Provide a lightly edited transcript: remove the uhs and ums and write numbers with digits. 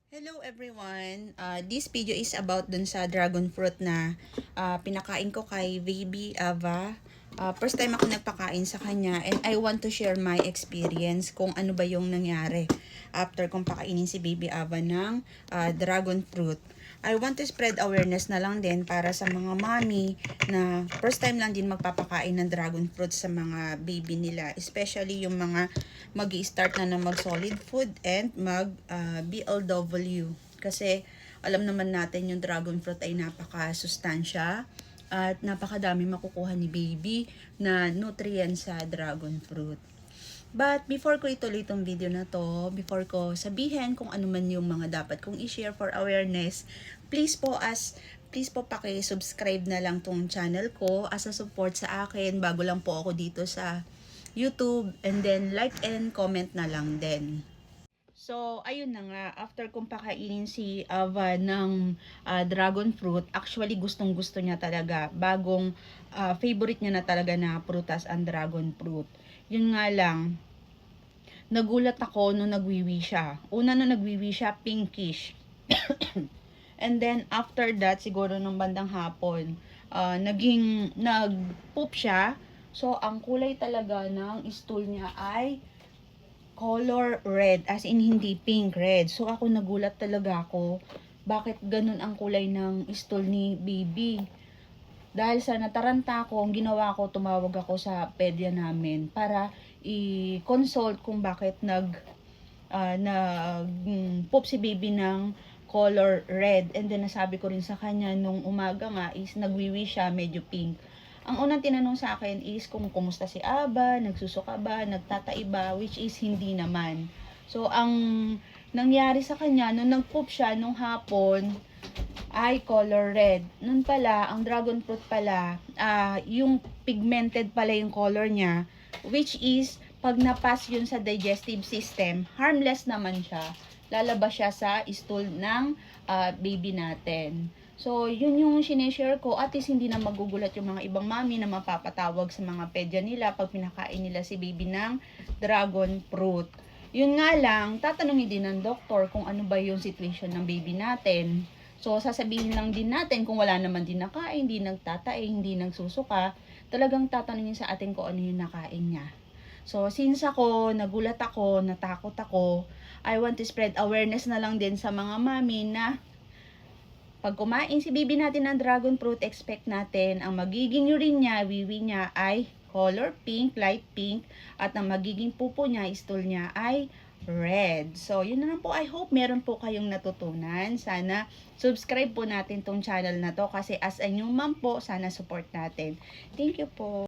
Hello everyone! This video is about dun sa dragon fruit na pinakain ko kay Baby Ava. First time ako nagpakain sa kanya and I want to share my experience kung ano ba yung nangyari after kong pakainin si Baby Ava ng dragon fruit. I want to spread awareness na lang din para sa mga mommy na first time lang din magpapakain ng dragon fruit sa mga baby nila. Especially yung mga mag-i-start na mag-solid food and mag-BLW. Kasi alam naman natin yung dragon fruit ay napaka-sustansya at napakadami makukuha ni baby na nutrients sa dragon fruit. But before ko ituloy itong video na to, before ko sabihin kung ano man yung mga dapat kong i-share for awareness, please po paki-subscribe na lang tong channel ko as a support sa akin. Bago lang po ako dito sa YouTube, and then like and comment na lang din. So, ayun na nga, after kong pakainin si Ava ng dragon fruit, actually gustong gusto niya talaga, favorite niya na talaga na prutas ang dragon fruit. Yun nga lang, nagulat ako nung nagwiwi siya. Una nung nagwiwi siya, pinkish. And then, after that, siguro nung bandang hapon, nag-poop siya. So, ang kulay talaga ng stool niya ay color red, as in hindi pink, red. So, ako nagulat talaga ako, bakit ganun ang kulay ng stool ni baby. Dahil sa nataranta ko, ang ginawa ko, tumawag ako sa pedya namin para i-consult kung bakit poop si baby ng color red. And then nasabi ko rin sa kanya nung umaga nga is nagwiwi siya, medyo pink. Ang unang tinanong sa akin is kung kumusta si Aba, nagsusuka ba, nagtatai ba, which is hindi naman. So, ang nangyari sa kanya, nung nag-poop siya nung hapon, ay color red. Nun pala, ang dragon fruit pala, yung pigmented pala yung color niya, which is, pag napas yun sa digestive system, harmless naman siya. Lalabas siya sa stool ng baby natin. So, yun yung sineshare ko. At least hindi na magugulat yung mga ibang mami na mapapatawag sa mga pedya nila pag pinakain nila si baby ng dragon fruit. Yun nga lang, tatanungin din ng doktor kung ano ba yung situation ng baby natin. So, sasabihin lang din natin kung wala naman din nakain, hindi nagtatae, hindi nagsusuka, talagang tatanungin sa atin kung ano yung nakain niya. So, since ako, nagulat ako, natakot ako, I want to spread awareness na lang din sa mga mami na pag kumain si baby natin ng dragon fruit, expect natin ang magiging urine niya, wiwi niya ay color pink, light pink, at ang magiging pupo niya, stool niya ay red. So, yun na lang po. I hope meron po kayong natutunan. Sana subscribe po natin tong channel na to kasi as a new mom po, sana support natin. Thank you po.